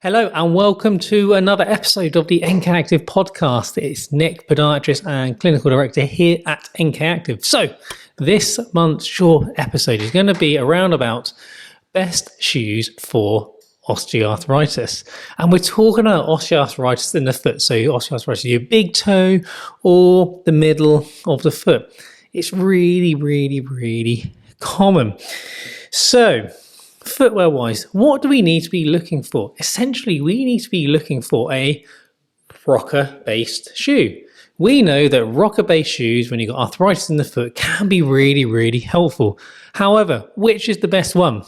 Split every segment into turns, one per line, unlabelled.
Hello and welcome to another episode of the NK Active podcast. It's Nick, podiatrist and clinical director here at NK Active. So this month's short episode is going to be around about best shoes for osteoarthritis. And we're talking about osteoarthritis in the foot. So osteoarthritis in your big toe or the middle of the foot. It's really common. So footwear wise, what do we need to be looking for? Essentially, we need to be looking for a rocker based shoe. We know that rocker based shoes, when you've got arthritis in the foot, can be really helpful. However, which is the best one?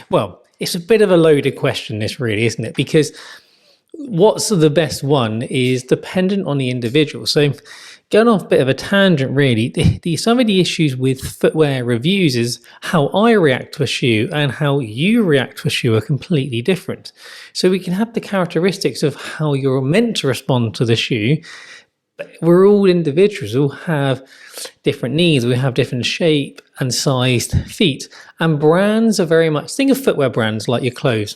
Well, it's a bit of a loaded question, this really, isn't it? Because what's the best one is dependent on the individual. So going off a bit of a tangent really, some of the issues with footwear reviews is how I react to a shoe and how you react to a shoe are completely different. So we can have the characteristics of how you're meant to respond to the shoe, but we're all individuals, we all have different needs, we have different shape and sized feet. And brands are very much, think of footwear brands like your clothes,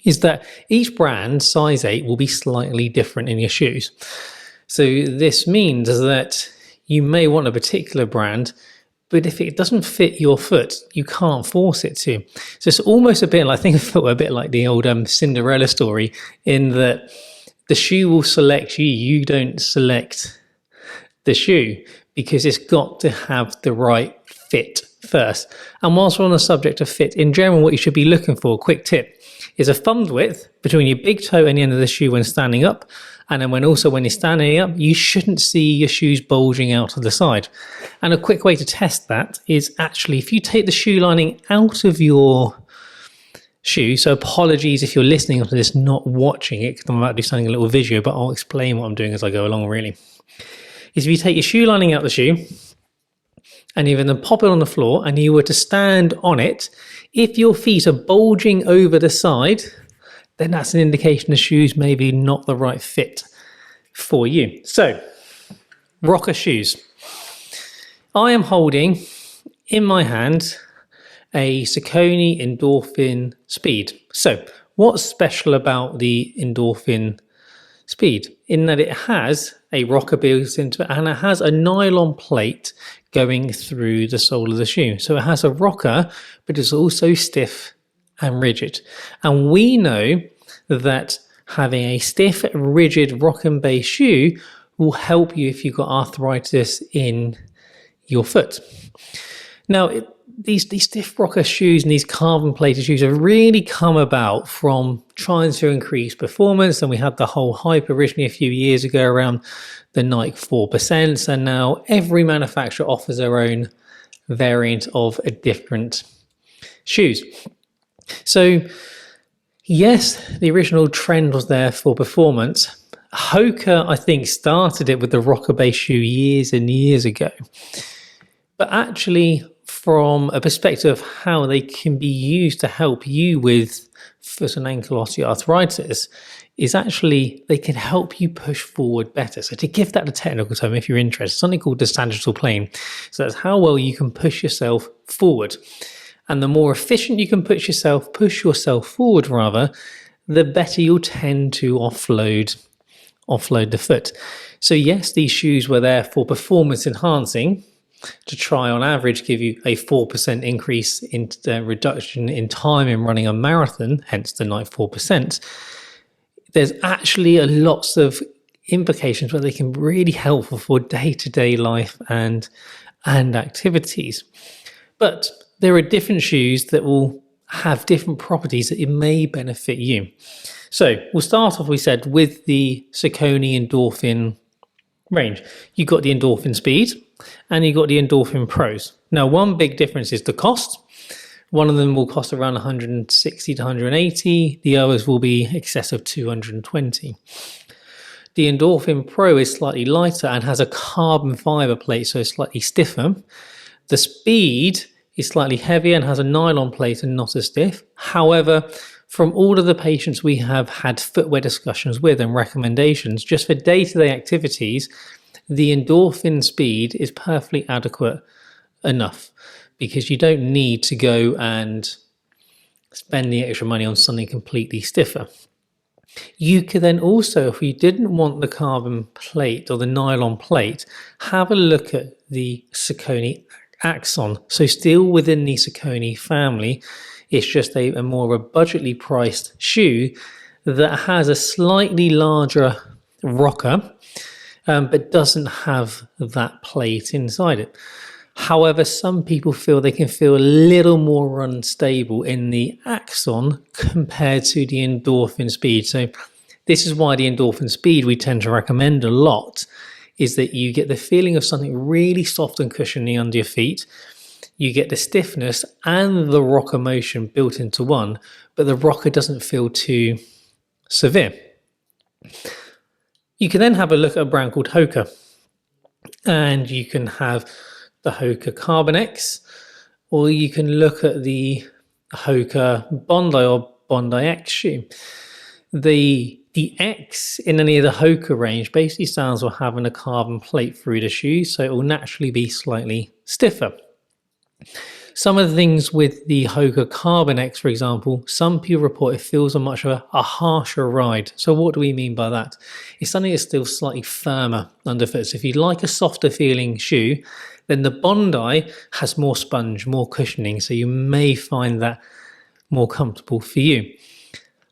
is that each brand, size 8, will be slightly different in your shoes. So this means that you may want a particular brand, but if it doesn't fit your foot, you can't force it to. So it's almost a bit like, think of footwear a bit like the old Cinderella story, in that the shoe will select you, you don't select the shoe, because it's got to have the right fit first. And whilst we're on the subject of fit, in general, what you should be looking for, quick tip, is a thumb width between your big toe and the end of the shoe when standing up. And then when you're standing up, you shouldn't see your shoes bulging out to the side. And a quick way to test that is actually, if you take the shoe lining out of your shoe, so apologies if you're listening to this, not watching it, because I'm about to do something a little visual, but I'll explain what I'm doing as I go along really. Is if you take your shoe lining out the shoe, and you then pop it on the floor, and you were to stand on it, if your feet are bulging over the side, then that's an indication the shoe's maybe not the right fit for you. So, rocker shoes. I am holding in my hand a Saucony Endorphin Speed. So, what's special about the Endorphin Speed? In that it has a rocker built into it, and it has a nylon plate going through the sole of the shoe. So it has a rocker, but it's also stiff and rigid. And we know that having a stiff, rigid, rock-and base shoe will help you if you've got arthritis in your foot. Now, these stiff rocker shoes and these carbon plated shoes have really come about from trying to increase performance. And we had the whole hype originally a few years ago around the Nike 4%. And now every manufacturer offers their own variant of a different shoes. So yes, the original trend was there for performance. Hoka, I think, started it with the rocker base shoe years and years ago. But actually, from a perspective of how they can be used to help you with foot and ankle osteoarthritis, is actually they can help you push forward better. So to give that a technical term, if you're interested, something called the sagittal plane. So that's how well you can push yourself forward. And the more efficient you can push yourself forward rather, the better you'll tend to offload the foot. So yes, these shoes were there for performance enhancing, to try on average give you a 4% increase in reduction in time in running a marathon, hence the Nike 4%. There's actually lots of implications where they can be really helpful for day-to-day life and activities. But there are different shoes that will have different properties that it may benefit you. So we'll start off, we said, with the Saucony Endorphin range. You've got the Endorphin Speed and you've got the Endorphin Pros. Now, one big difference is the cost. One of them will cost around 160 to 180. The others will be excess of 220. The Endorphin Pro is slightly lighter and has a carbon fiber plate, so it's slightly stiffer. The Speed is slightly heavier and has a nylon plate and not as stiff. However, from all of the patients we have had footwear discussions with and recommendations, just for day-to-day activities, the Endorphin Speed is perfectly adequate enough, because you don't need to go and spend the extra money on something completely stiffer. You could then also, if you didn't want the carbon plate or the nylon plate, have a look at the Saucony Axon. So still within the Saucony family, it's just a more of a budgetly priced shoe that has a slightly larger rocker, but doesn't have that plate inside it. However, some people feel they can feel a little more unstable in the Axon compared to the Endorphin Speed. So this is why the Endorphin Speed we tend to recommend a lot, is that you get the feeling of something really soft and cushiony under your feet. You get the stiffness and the rocker motion built into one, but the rocker doesn't feel too severe. You can then have a look at a brand called Hoka, and you can have the Hoka Carbon X, or you can look at the Hoka Bondi or Bondi X shoe. The X in any of the Hoka range basically stands for having a carbon plate through the shoe, so it will naturally be slightly stiffer. Some of the things with the Hoka Carbon X, for example, some people report it feels much of a harsher ride. So what do we mean by that? It's something that's still slightly firmer underfoot. So if you'd like a softer feeling shoe, then the Bondi has more sponge, more cushioning, so you may find that more comfortable for you.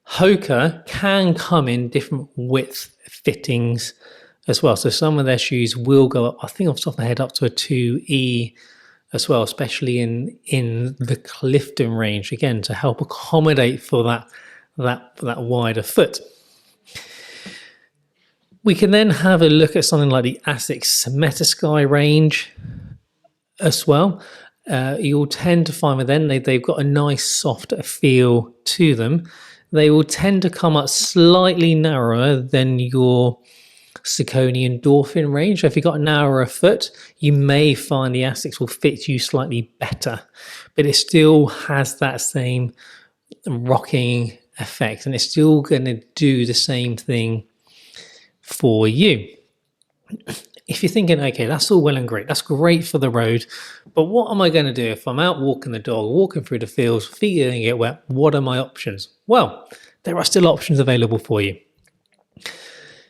Hoka can come in different width fittings as well. So some of their shoes will go up, I think off the top of my head, up to a 2E as well, especially in the Clifton range, again, to help accommodate for that wider foot. We can then have a look at something like the Asics Metasky range as well. You'll tend to find with them, they've got a nice soft feel to them. They will tend to come up slightly narrower than your Saucony Endorphin range. So if you've got a narrower foot, you may find the Asics will fit you slightly better, but it still has that same rocking effect, and it's still going to do the same thing for you. If you're thinking, okay, that's all well and great, that's great for the road, but what am I going to do if I'm out walking the dog, walking through the fields, feet are going to get wet? What are my options? Well, there are still options available for you.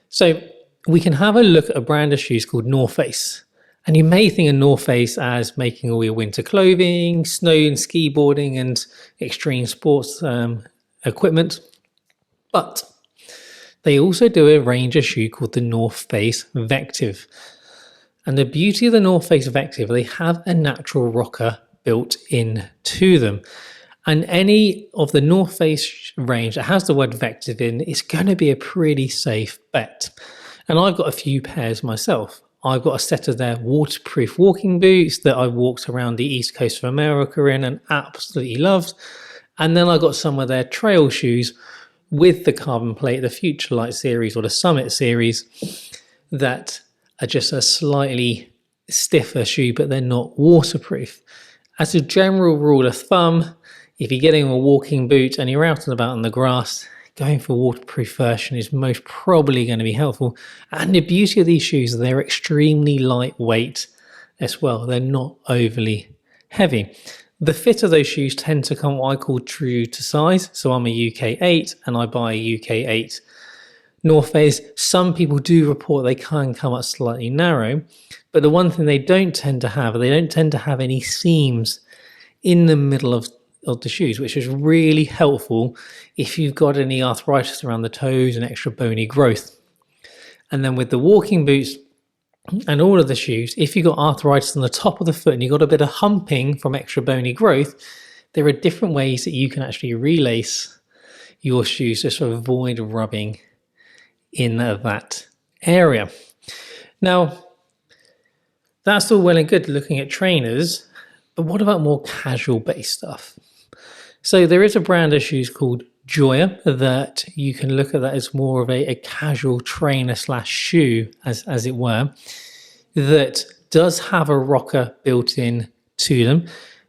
So we can have a look at a brand of shoes called North Face. And you may think of North Face as making all your winter clothing, snow and ski boarding and extreme sports equipment. But they also do a range of shoe called the North Face Vectiv. And the beauty of the North Face Vectiv, they have a natural rocker built into them. And any of the North Face range that has the word Vectiv in, it's going to be a pretty safe bet. And I've got a few pairs myself. I've got a set of their waterproof walking boots that I walked around the East Coast of America in and absolutely loved. And then I got some of their trail shoes with the carbon plate, the Future Light series or the Summit series, that are just a slightly stiffer shoe, but they're not waterproof. As a general rule of thumb, if you're getting a walking boot and you're out and about on the grass, going for a waterproof version is most probably going to be helpful. And the beauty of these shoes is they're extremely lightweight as well. They're not overly heavy. The fit of those shoes tend to come what I call true to size. So I'm a UK 8 and I buy a UK 8 North Face. Some people do report they can come up slightly narrow, but the one thing they don't tend to have any seams in the middle of the shoes, which is really helpful if you've got any arthritis around the toes and extra bony growth. And then with the walking boots and all of the shoes, if you've got arthritis on the top of the foot and you've got a bit of humping from extra bony growth, there are different ways that you can actually relace your shoes just to avoid rubbing in that area. Now, that's all well and good looking at trainers, but what about more casual based stuff? So there is a brand of shoes called Joya that you can look at that as more of a casual trainer / shoe, as it were, that does have a rocker built in to them.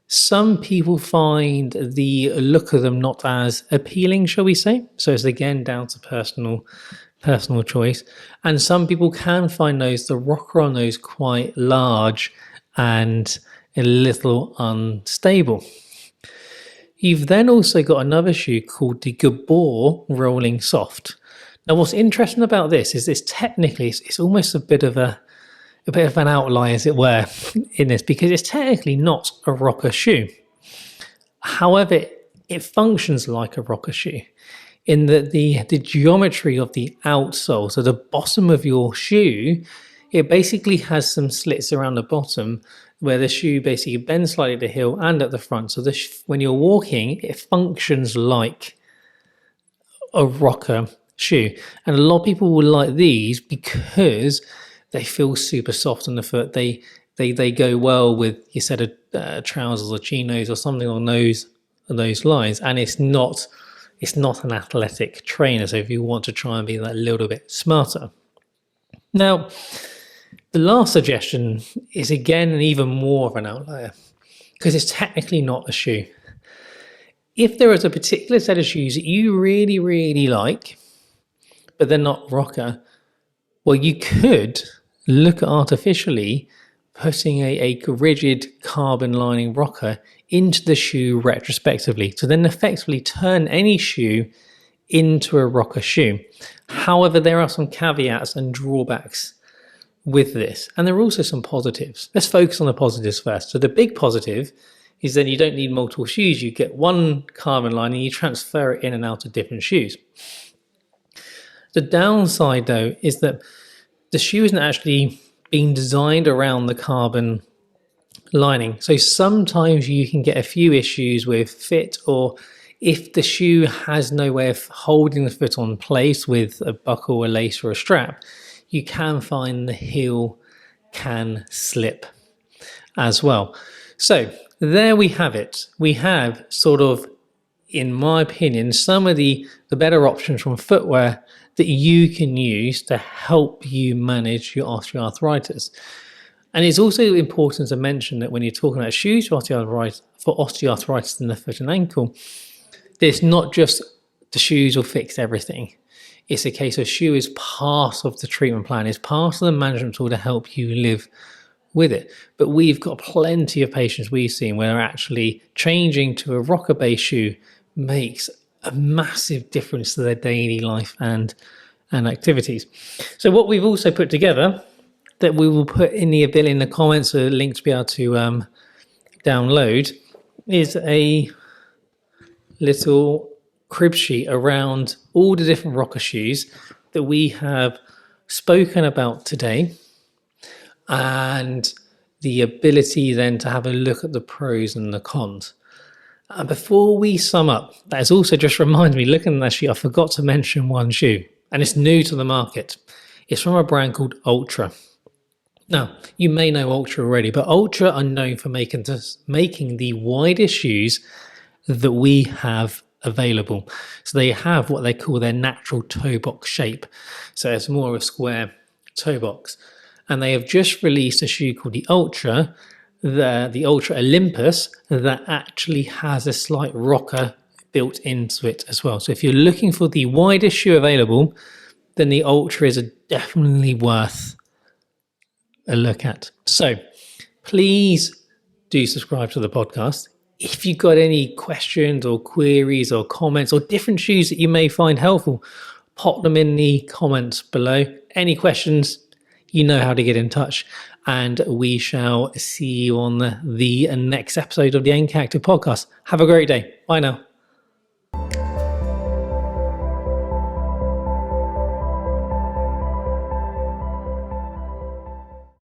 Some people find the look of them not as appealing, shall we say. So it's again down to personal choice. And some people can find the rocker on those quite large and a little unstable. You've then also got another shoe called the Gabor Rolling Soft. Now, what's interesting about this is it's almost a bit of an outlier, as it were, in this, because it's technically not a rocker shoe. However, it functions like a rocker shoe in that the geometry of the outsole, so the bottom of your shoe, it basically has some slits around the bottom where the shoe basically bends slightly at the heel and at the front. So when you're walking, it functions like a rocker shoe. And a lot of people will like these because they feel super soft on the foot. They go well with your set of trousers or chinos or something along those lines. And it's not an athletic trainer. So if you want to try and be that little bit smarter. Now, the last suggestion is again even more of an outlier because it's technically not a shoe. If there is a particular set of shoes that you really, really like, but they're not rocker, well, you could look at artificially putting a rigid carbon lining rocker into the shoe retrospectively to then effectively turn any shoe into a rocker shoe. However, there are some caveats and drawbacks with this, and there are also some positives. Let's focus on the positives first. So the big positive is that you don't need multiple shoes. You get one carbon lining, you transfer it in and out of different shoes. The downside, though, is that the shoe isn't actually being designed around the carbon lining. So sometimes you can get a few issues with fit, or if the shoe has no way of holding the foot on place with a buckle, a lace, or a strap, you can find the heel can slip as well. So there we have it. We have sort of, in my opinion, some of the better options from footwear that you can use to help you manage your osteoarthritis. And it's also important to mention that when you're talking about shoes for osteoarthritis in the foot and ankle, it's not just the shoes will fix everything. It's a case of shoe is part of the treatment plan, is part of the management tool to help you live with it. But we've got plenty of patients we've seen where actually changing to a rocker-based shoe makes a massive difference to their daily life and activities. So what we've also put together that we will put in the comments, a link to be able to download, is a little crib sheet around all the different rocker shoes that we have spoken about today, and the ability then to have a look at the pros and the cons. And before we sum up, that has also just reminded me, looking at that sheet, I forgot to mention one shoe, and it's new to the market. It's from a brand called Ultra. Now, you may know Ultra already, but Ultra are known for making the widest shoes that we have available. So they have what they call their natural toe box shape. So it's more of a square toe box. And they have just released a shoe called the Ultra Olympus, that actually has a slight rocker built into it as well. So if you're looking for the widest shoe available, then the Ultra is definitely worth a look at. So please do subscribe to the podcast. If you've got any questions or queries or comments or different shoes that you may find helpful, pop them in the comments below. Any questions, you know how to get in touch. And we shall see you on the next episode of the NK Active podcast. Have a great day. Bye now.